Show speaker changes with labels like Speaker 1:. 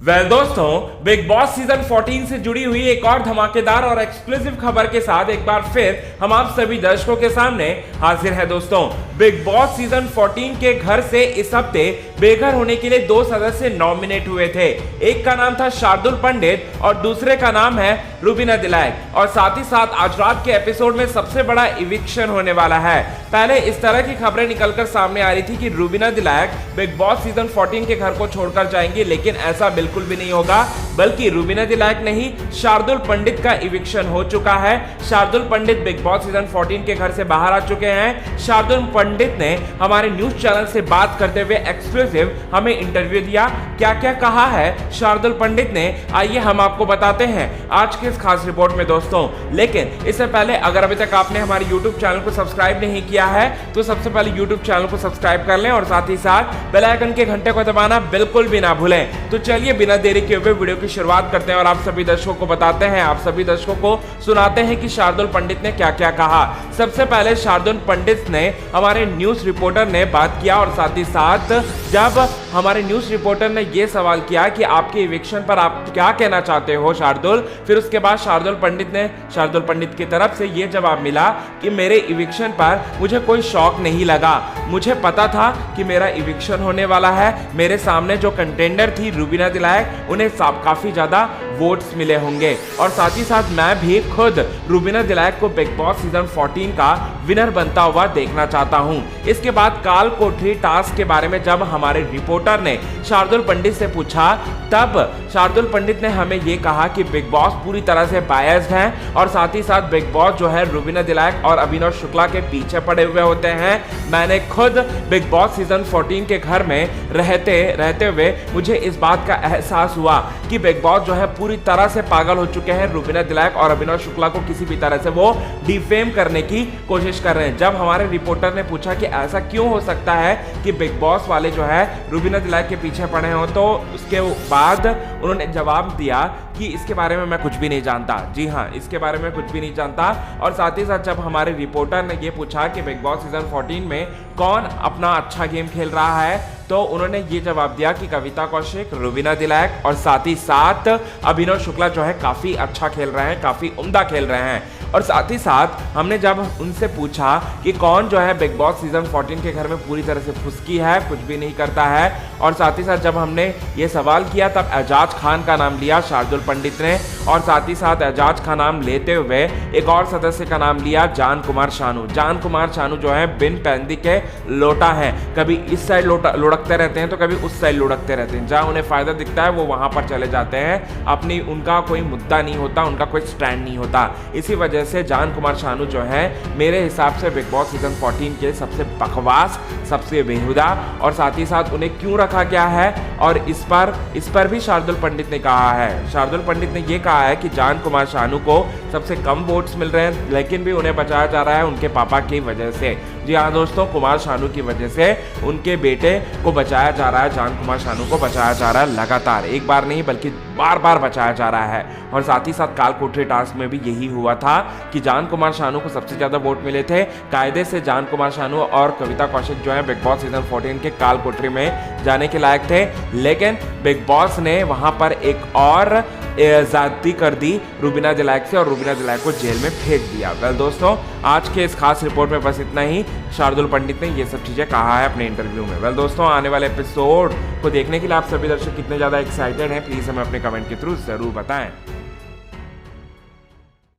Speaker 1: दोस्तों, big boss season 14 से जुड़ी हुई एक और धमाकेदार और एक्सक्लूसिव खबर के साथ एक बार फिर हम आप सभी दर्शकों के सामने हाजिर है। दोस्तों, बिग बॉस सीजन 14 के घर से इस हफ्ते बेघर होने के लिए दो सदस्य नॉमिनेट हुए थे। एक का नाम था शार्दुल पंडित और दूसरे का नाम है रुबीना दिलाइक। और साथ ही साथ आज रात के एपिसोड में सबसे बड़ा इविक्शन होने वाला है। पहले इस तरह की खबरें निकलकर सामने आ रही थी कि Rubina Dilaik big boss season 14 के घर को छोड़कर जाएंगी, लेकिन ऐसा बिल्कुल भी नहीं होगा, बल्कि रुबीना दिलाइक नहीं, शार्दुल पंडित का इविक्शन हो चुका है। शार्दुल पंडित बिग बॉस सीजन 14 के घर से बाहर आ चुके हैं। शार्दुल पंडित ने हमारे न्यूज चैनल से बात करते हुए एक्सक्लूसिव हमें इंटरव्यू दिया। क्या क्या कहा है शार्दुल पंडित ने, आइए हम आपको बताते हैं आज के इस खास रिपोर्ट में। दोस्तों, लेकिन इससे पहले अगर अभी तक आपने हमारे यूट्यूब चैनल को सब्सक्राइब नहीं किया है तो सबसे पहले यूट्यूब चैनल को सब्सक्राइब कर लें और साथ ही साथ बेल आइकन के घंटे को दबाना बिल्कुल भी ना भूलें। तो चलिए बिना देरी किए हुए वीडियो की शुरुआत करते हैं और आप सभी दर्शकों को बताते हैं, आप सभी दर्शकों को सुनाते हैं कि शार्दुल पंडित ने क्या क्या कहा। सबसे पहले शार्दुल पंडित ने हमारे न्यूज रिपोर्टर ने बात किया और साथ ही साथ जब हमारे न्यूज रिपोर्टर ने यह सवाल किया कि आपके इविक्शन पर आप क्या कहना चाहते हो शार्दुल, फिर उसके बाद शार्दुल पंडित की तरफ से यह जवाब मिला कि मेरे इविक्शन पर मुझे कोई शौक नहीं लगा। मुझे पता था कि मेरा इविक्शन होने वाला है। मेरे सामने जो कंटेंडर थी रुबीना दिलाइक, उन्हें काफी ज्यादा वोट्स मिले होंगे और साथ ही साथ मैं भी खुद रुबीना दिलाइक को बिग बॉस सीजन 14 का विनर बनता हुआ देखना चाहता हूं। इसके बाद काल कोठरी टास्क के बारे में जब हमारे रिपोर्टर ने शार्दुल पंडित से पूछा, तब शार्दुल पंडित ने हमें यह कहा कि बिग बॉस पूरी तरह से बायस्ड हैं और साथ ही साथ बिग बॉस जो है रुबीना दिलाइक और अभिनव शुक्ला के पीछे पड़े हुए होते हैं। मैंने खुद बिग बॉस सीजन 14 के घर में रहते हुए मुझे इस बात का एहसास हुआ कि बिग बॉस जो है पूरी तरह से पागल हो चुके हैं। रुबीना दिलाइक और अभिनव शुक्ला को किसी भी तरह से वो डिफेम करने की कोशिश कर रहे हैं। जब हमारे रिपोर्टर ने पूछा कि ऐसा क्यों हो सकता है कि बिग बॉस वाले जो है रुबीना दिलाइक के पीछे पड़े हो, तो उसके बाद उन्होंने जवाब दिया कि इसके बारे में मैं कुछ भी नहीं जानता। जी हाँ, इसके बारे में कुछ भी नहीं जानता। और साथ ही साथ जब हमारे रिपोर्टर ने ये पूछा कि बिग बॉस सीजन 14 में कौन अपना अच्छा गेम खेल रहा है, तो उन्होंने ये जवाब दिया कि कविता कौशिक, रुबीना दिलाइक और साथ ही साथ अभिनव शुक्ला जो है काफी अच्छा खेल रहे हैं, काफी उम्दा खेल रहे हैं। और साथ ही साथ हमने जब उनसे पूछा कि कौन जो है बिग बॉस सीजन 14 के घर में पूरी तरह से फुसकी है, कुछ भी नहीं करता है, और साथ ही साथ जब हमने ये सवाल किया तब एजाज खान का नाम लिया शार्दुल पंडित ने, और साथ ही साथ एजाज का नाम लेते हुए एक और सदस्य का नाम लिया जान कुमार शानू। जान कुमार शानू जो है बिन पैंदी के लोटा है, कभी इस साइड लुढ़कते रहते हैं तो कभी उस साइड लुढ़कते रहते हैं। जहां उन्हें फायदा दिखता है वो वहां पर चले जाते हैं। उनका कोई मुद्दा नहीं होता, उनका कोई स्टैंड नहीं होता। इसी वजह से जान कुमार शानू जो है मेरे हिसाब से बिग बॉस सीजन 14 के सबसे बकवास, सबसे बेहुदा, और साथ ही साथ उन्हें क्यों रखा गया है और इस पर भी शार्दुल पंडित ने कहा है। शार्दुल पंडित ने यह कहा है कि जान कुमार शानू को सबसे कम वोट्स मिल रहे हैं, लेकिन भी उन्हें बचाया जा रहा है उनके पापा की वजह से। जी हाँ दोस्तों, कुमार शानू की वजह से उनके बेटे को बचाया जा रहा है, जान कुमार शानू को बचाया जा रहा है लगातार, एक बार नहीं बल्कि बार बार बचाया जा रहा है। और साथ ही साथ काल कोठरी टास्क में भी यही हुआ था कि जान कुमार शानू को सबसे ज्यादा वोट मिले थे। कायदे से जान कुमार शानू और कविता कौशिक जो है बिग बॉस सीजन 14 के काल कोठरी में जाने के लायक थे, लेकिन बिग बॉस ने वहां पर एक और ज्यादती कर दी रुबीना दिलाइक से और रुबीना दिलाइक को जेल में भेज दिया। दोस्तों, आज के इस खास रिपोर्ट में बस इतना ही। शार्दुल पंडित ने ये सब चीजें कहा है अपने इंटरव्यू में। दोस्तों, आने वाले एपिसोड को देखने के लिए आप सभी दर्शक कितने ज्यादा एक्साइटेड हैं, प्लीज हमें अपने कमेंट के थ्रू जरूर बताएं।